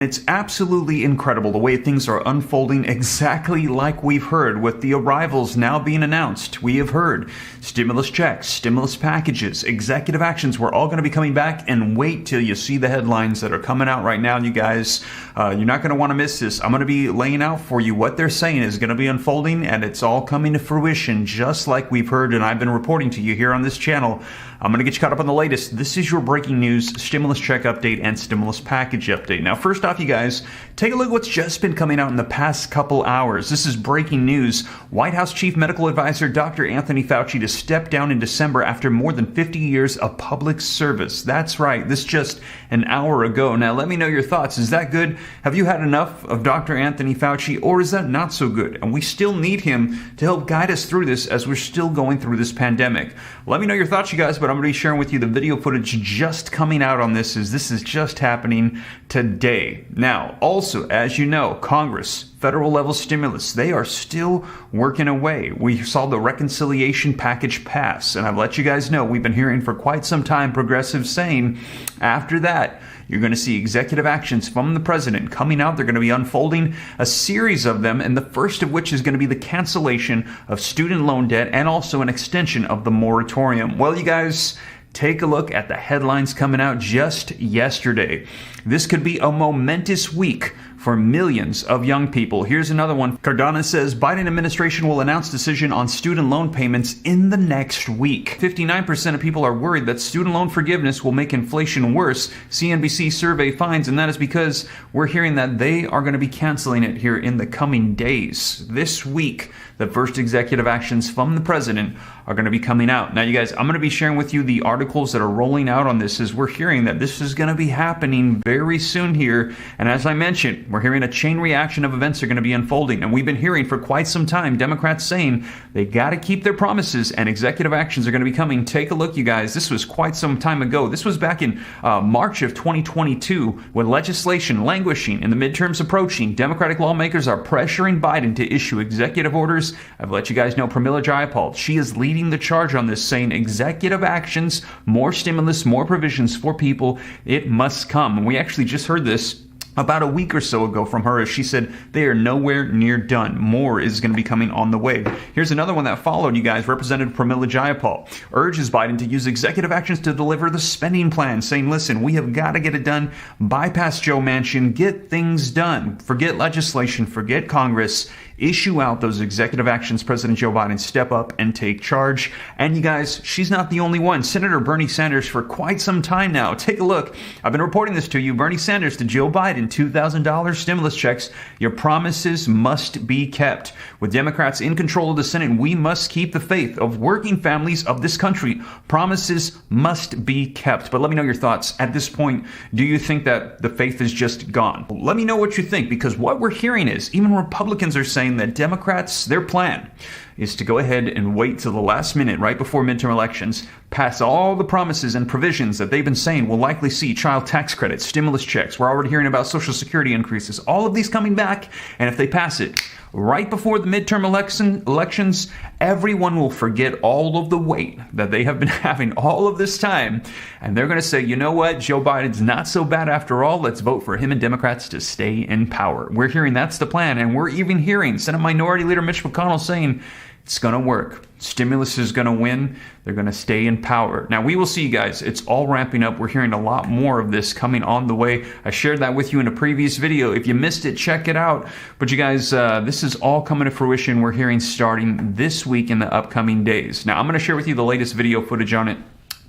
It's absolutely incredible the way things are unfolding exactly like we've heard, with the arrivals now being announced. We have heard stimulus checks, stimulus packages, executive actions. We're all going to be coming back, and wait till you see the headlines that are coming out right now, you guys. You're not going to want to miss this. I'm going to be laying out for you what they're saying is going to be unfolding, and it's all coming to fruition just like we've heard and I've been reporting to you here on this channel. I'm going to get you caught up on the latest. This is your breaking news, stimulus check update and stimulus package update. Now, first off, you guys, take a look at what's just been coming out in the past couple hours. This is breaking news. White House Chief Medical Advisor Dr. Anthony Fauci to step down in December after more than 50 years of public service. That's right. This just an hour ago. Now, let me know your thoughts. Is that good? Have you had enough of Dr. Anthony Fauci, or is that not so good? And we still need him to help guide us through this as we're still going through this pandemic. Let me know your thoughts, you guys, but I'm going to be sharing with you the video footage just coming out on this, as this is just happening today. Now, also, as you know, Congress, federal level stimulus, they are still working away. We saw the reconciliation package pass, and I've let you guys know, we've been hearing for quite some time progressives saying after that, you're going to see executive actions from the president coming out. They're going to be unfolding, a series of them, and the first of which is going to be the cancellation of student loan debt and also an extension of the moratorium. Well, you guys, take a look at the headlines coming out just yesterday. This could be a momentous week for millions of young people. Here's another one. Cardano says Biden administration will announce decision on student loan payments in the next week. 59% of people are worried that student loan forgiveness will make inflation worse, CNBC survey finds, and that is because we're hearing that they are going to be canceling it here in the coming days. This week, the first executive actions from the president are going to be coming out. Now, you guys, I'm going to be sharing with you the articles that are rolling out on this, as we're hearing that this is going to be happening very soon here. And as I mentioned, we're hearing a chain reaction of events are going to be unfolding. And we've been hearing for quite some time Democrats saying they got to keep their promises and executive actions are going to be coming. Take a look, you guys. This was quite some time ago. This was back in March of 2022, with legislation languishing and the midterms approaching. Democratic lawmakers are pressuring Biden to issue executive orders. I've let you guys know Pramila Jayapal, she is leading the charge on this, saying executive actions, more stimulus, more provisions for people, it must come. And we actually just heard this about a week or so ago from her, as she said they are nowhere near done. More is going to be coming on the way. Here's another one that followed, you guys. Representative Pramila Jayapal urges Biden to use executive actions to deliver the spending plan, saying, listen, we have got to get it done. Bypass Joe Manchin, get things done. Forget legislation, forget Congress. Issue out those executive actions. President Joe Biden, step up and take charge. And you guys, she's not the only one. Senator Bernie Sanders, for quite some time now, take a look. I've been reporting this to you. Bernie Sanders to Joe Biden, $2,000 stimulus checks. Your promises must be kept. With Democrats in control of the Senate, we must keep the faith of working families of this country. Promises must be kept. But let me know your thoughts. At this point, do you think that the faith is just gone? Let me know what you think, because what we're hearing is even Republicans are saying that Democrats, their plan is to go ahead and wait till the last minute, right before midterm elections, pass all the promises and provisions that they've been saying will likely see child tax credits, stimulus checks. We're already hearing about Social Security increases, all of these coming back. And if they pass it right before the midterm elections, everyone will forget all of the wait that they have been having all of this time. And they're going to say, you know what? Joe Biden's not so bad after all. Let's vote for him and Democrats to stay in power. We're hearing that's the plan. And we're even hearing Senate Minority Leader Mitch McConnell saying it's going to work. Stimulus is going to win. They're going to stay in power. Now, we will see, you guys. It's all ramping up. We're hearing a lot more of this coming on the way. I shared that with you in a previous video. If you missed it, check it out. But you guys, this is all coming to fruition. We're hearing starting this week in the upcoming days. Now, I'm going to share with you the latest video footage on it.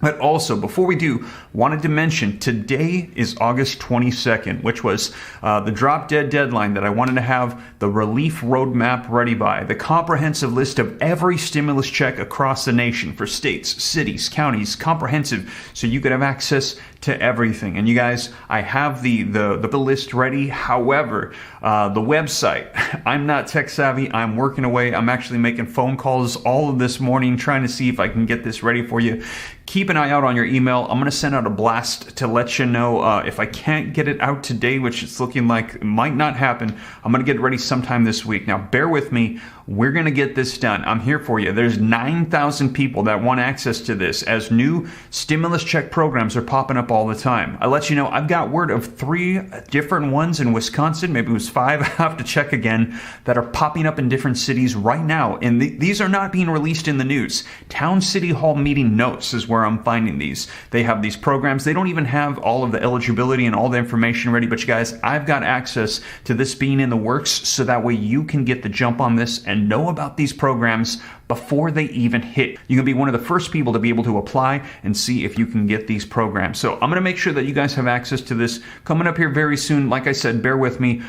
But also, before we do, wanted to mention today is August 22nd, which was the drop dead deadline that I wanted to have the relief roadmap ready by, the comprehensive list of every stimulus check across the nation for states, cities, counties, comprehensive, so you could have access to everything. And you guys, I have the list ready. However, the website, I'm not tech savvy. I'm working away. I'm actually making phone calls all of this morning, trying to see if I can get this ready for you. Keep an eye out on your email. I'm going to send out a blast to let you know if I can't get it out today, which it's looking like it might not happen. I'm going to get it ready sometime this week. Now, bear with me. We're going to get this done. I'm here for you. There's 9,000 people that want access to this as new stimulus check programs are popping up up all the time. I let you know I've got word of 3 different ones in Wisconsin, maybe it was 5, I have to check again, that are popping up in different cities right now. And these are not being released in the news. Town City Hall meeting notes is where I'm finding these. They have these programs. They don't even have all of the eligibility and all the information ready, but you guys, I've got access to this being in the works so that way you can get the jump on this and know about these programs before they even hit. You can be one of the first people to be able to apply and see if you can get these programs. So I'm going to make sure that you guys have access to this coming up here very soon. Like I said, bear with me.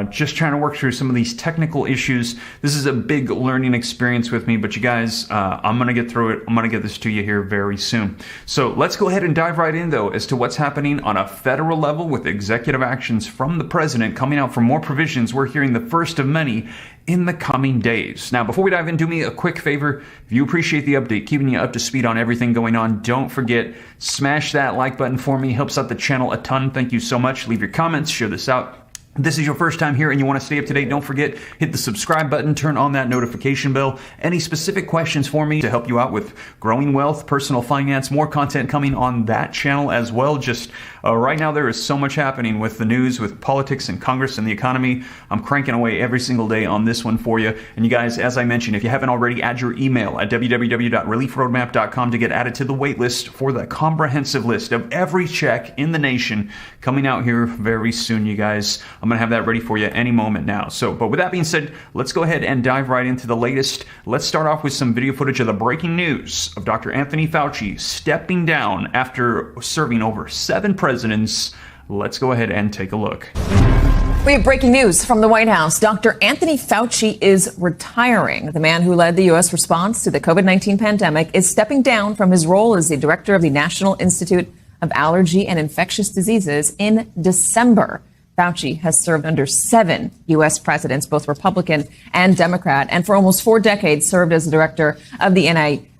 Just trying to work through some of these technical issues. This is a big learning experience with me, but you guys, I'm going to get through it. I'm going to get this to you here very soon. So let's go ahead and dive right in, though, as to what's happening on a federal level with executive actions from the president coming out for more provisions. We're hearing the first of many in the coming days. Now, before we dive in, do me a quick favor. If you appreciate the update, keeping you up to speed on everything going on, don't forget, smash that like button for me. Helps out the channel a ton. Thank you so much. Leave your comments, share this out. If this is your first time here and you want to stay up to date, don't forget, hit the subscribe button, turn on that notification bell. Any specific questions for me to help you out with growing wealth, personal finance, more content coming on that channel as well. Just right now, there is so much happening with the news, with politics and Congress and the economy. I'm cranking away every single day on this one for you. And you guys, as I mentioned, if you haven't already, add your email at www.reliefroadmap.com to get added to the wait list for the comprehensive list of every check in the nation coming out here very soon, you guys. I'm going to have that ready for you any moment now. But with that being said, let's go ahead and dive right into the latest. Let's start off with some video footage of the breaking news of Dr. Anthony Fauci stepping down after serving over 7 presidents. Let's go ahead and take a look. We have breaking news from the White House. Dr. Anthony Fauci is retiring. The man who led the U.S. response to the COVID-19 pandemic is stepping down from his role as the director of the National Institute of Allergy and Infectious Diseases in December. Fauci has served under 7 U.S. presidents, both Republican and Democrat, and for almost 4 decades served as the director of the NIAID.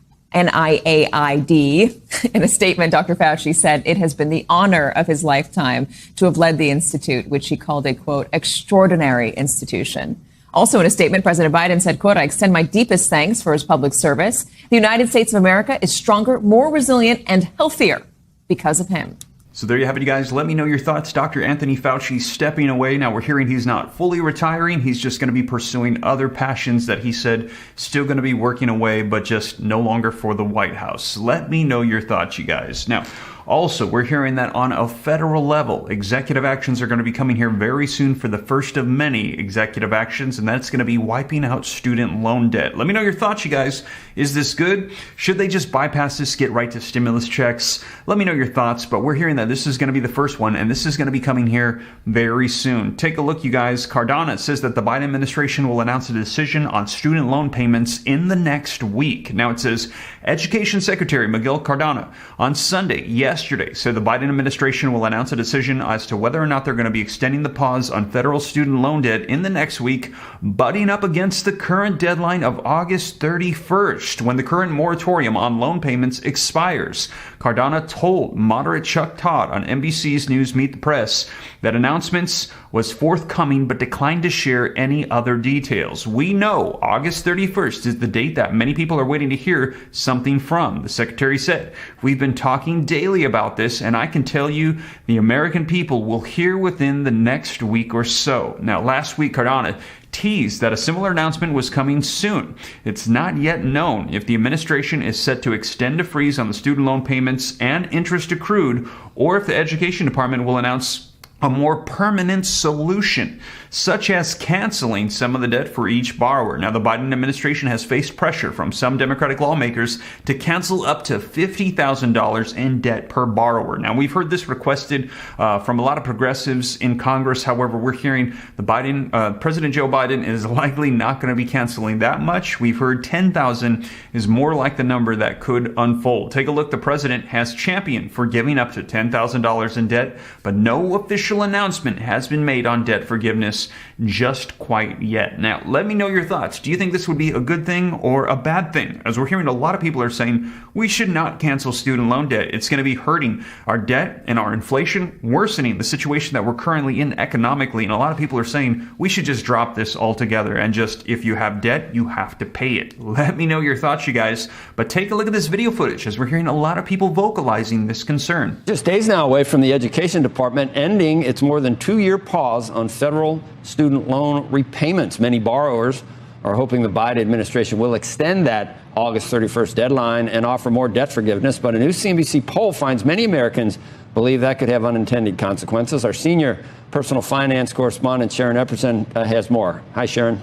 In a statement, Dr. Fauci said it has been the honor of his lifetime to have led the institute, which he called a, quote, extraordinary institution. Also in a statement, President Biden said, quote, I extend my deepest thanks for his public service. The United States of America is stronger, more resilient, and healthier because of him. So there you have it, you guys. Let me know your thoughts. Dr. Anthony Fauci stepping away. Now we're hearing he's not fully retiring. He's just going to be pursuing other passions that he said still going to be working away, but just no longer for the White House. Let me know your thoughts, you guys. Now, also, we're hearing that on a federal level, executive actions are going to be coming here very soon for the first of many executive actions, and that's going to be wiping out student loan debt. Let me know your thoughts, you guys. Is this good? Should they just bypass this, get right to stimulus checks? Let me know your thoughts, but we're hearing that this is going to be the first one, and this is going to be coming here very soon. Take a look, you guys. Cardano says that the Biden administration will announce a decision on student loan payments in the next week. Now it says, Education Secretary Miguel Cardano on Sunday, yesterday, said the Biden administration will announce a decision as to whether or not they're going to be extending the pause on federal student loan debt in the next week, butting up against the current deadline of August 31st, when the current moratorium on loan payments expires. Cardano told moderate Chuck Todd on NBC's News Meet the Press that announcements was forthcoming but declined to share any other details. We know August 31st is the date that many people are waiting to hear something from. The secretary said, we've been talking daily about this, and I can tell you the American people will hear within the next week or so. Now, last week, Cardano teased that a similar announcement was coming soon. It's not yet known if the administration is set to extend a freeze on the student loan payments and interest accrued, or if the Education Department will announce a more permanent solution, such as canceling some of the debt for each borrower. Now, the Biden administration has faced pressure from some Democratic lawmakers to cancel up to $50,000 in debt per borrower. Now, we've heard this requested from a lot of progressives in Congress. However, we're hearing President Joe Biden is likely not going to be canceling that much. We've heard 10,000 is more like the number that could unfold. Take a look. The president has championed for giving up to $10,000 in debt, but no official official announcement has been made on debt forgiveness just quite yet. Now, let me know your thoughts. Do you think this would be a good thing or a bad thing? As we're hearing a lot of people are saying we should not cancel student loan debt. It's going to be hurting our debt and our inflation, worsening the situation that we're currently in economically. And a lot of people are saying we should just drop this altogether and just, if you have debt, you have to pay it. Let me know your thoughts, you guys. But take a look at this video footage as we're hearing a lot of people vocalizing this concern. Just days now away from the Education Department ending its more than 2-year pause on federal student loan repayments. Many borrowers are hoping the Biden administration will extend that August 31st deadline and offer more debt forgiveness. But a new CNBC poll finds many Americans believe that could have unintended consequences. Our senior personal finance correspondent, Sharon Epperson, has more. Hi, Sharon.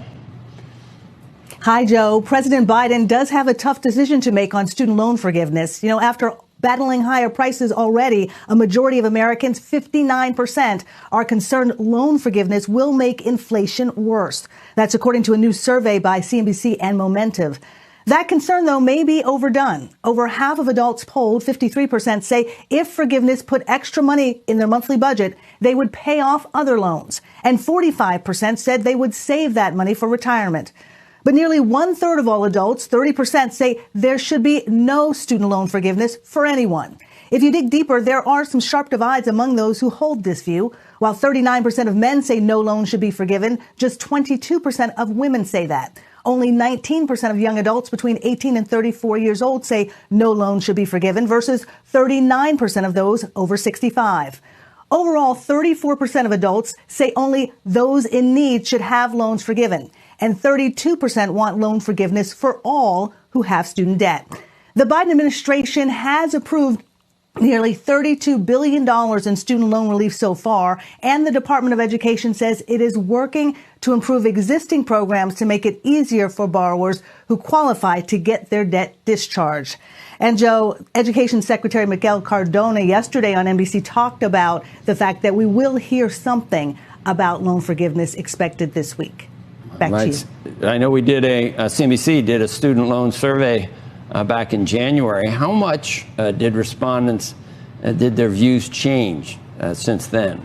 Hi, Joe. President Biden does have a tough decision to make on student loan forgiveness. You know, after battling higher prices already, a majority of Americans, 59%, are concerned loan forgiveness will make inflation worse. That's according to a new survey by CNBC and Momentive. That concern, though, may be overdone. Over half of adults polled, 53%, say if forgiveness put extra money in their monthly budget, they would pay off other loans. And 45% said they would save that money for retirement. But nearly 1/3 of all adults, 30%, say there should be no student loan forgiveness for anyone. If you dig deeper, there are some sharp divides among those who hold this view. While 39% of men say no loan should be forgiven, just 22% of women say that. Only 19% of young adults between 18 and 34 years old say no loan should be forgiven versus 39% of those over 65. Overall, 34% of adults say only those in need should have loans forgiven, and 32% want loan forgiveness for all who have student debt. The Biden administration has approved nearly $32 billion in student loan relief so far, and the Department of Education says it is working to improve existing programs to make it easier for borrowers who qualify to get their debt discharged. And Joe, Education Secretary Miguel Cardona yesterday on NBC talked about the fact that we will hear something about loan forgiveness expected this week. Back to you. I know we did CNBC did a student loan survey back in January. How much did respondents, did their views change since then?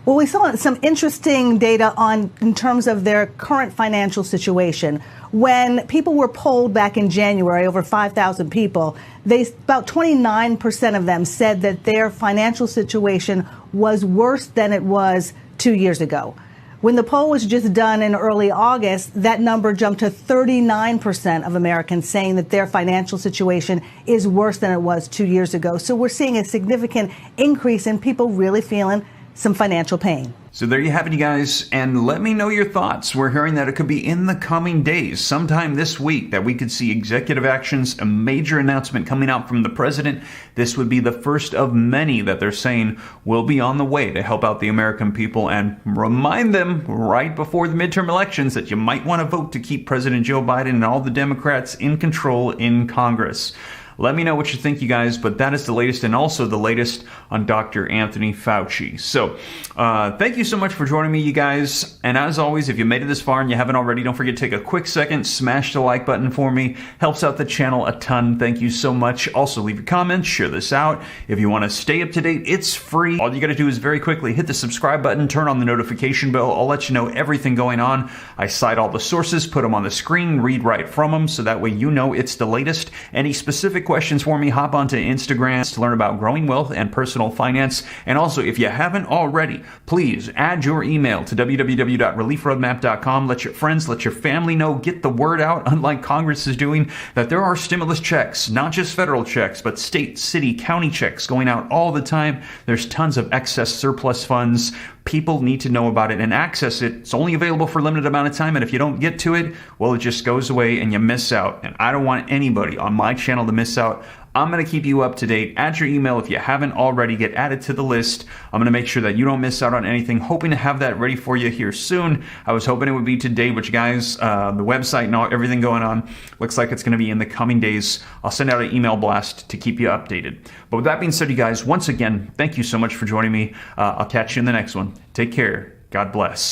Well, we saw some interesting data in terms of their current financial situation. When people were polled back in January, over 5,000 people, about 29% of them said that their financial situation was worse than it was 2 years ago. When the poll was just done in early August, that number jumped to 39% of Americans saying that their financial situation is worse than it was 2 years ago. So we're seeing a significant increase in people really feeling some financial pain. So there you have it, you guys, and let me know your thoughts. We're hearing that it could be in the coming days, sometime this week, that we could see executive actions, a major announcement coming out from the president. This would be the first of many that they're saying will be on the way to help out the American people and remind them right before the midterm elections that you might want to vote to keep President Joe Biden and all the Democrats in control in Congress. Let me know what you think, you guys, but that is the latest, and also the latest on Dr. Anthony Fauci. So thank you so much for joining me, you guys. And as always, if you made it this far and you haven't already, don't forget to take a quick second, smash the like button for me. Helps out the channel a ton. Thank you so much. Also, leave your comments, share this out. If you want to stay up to date, it's free. All you got to do is very quickly hit the subscribe button, turn on the notification bell. I'll let you know everything going on. I cite all the sources, put them on the screen, read right from them, so that way you know it's the latest. Any specific questions for me, hop onto Instagram to learn about growing wealth and personal finance. And also, if you haven't already, please add your email to www.reliefroadmap.com. Let your friends, let your family know, get the word out, unlike Congress is doing, that there are stimulus checks, not just federal checks, but state, city, county checks going out all the time. There's tons of excess surplus funds. People need to know about it and access it. It's only available for a limited amount of time, and if you don't get to it, well, it just goes away and you miss out. And I don't want anybody on my channel to miss out. I'm going to keep you up to date. Add your email if you haven't already. Get added to the list. I'm going to make sure that you don't miss out on anything. Hoping to have that ready for you here soon. I was hoping it would be today, but you guys, the website and everything going on, looks like it's going to be in the coming days. I'll send out an email blast to keep you updated. But with that being said, you guys, once again, thank you so much for joining me. I'll catch you in the next one. Take care. God bless.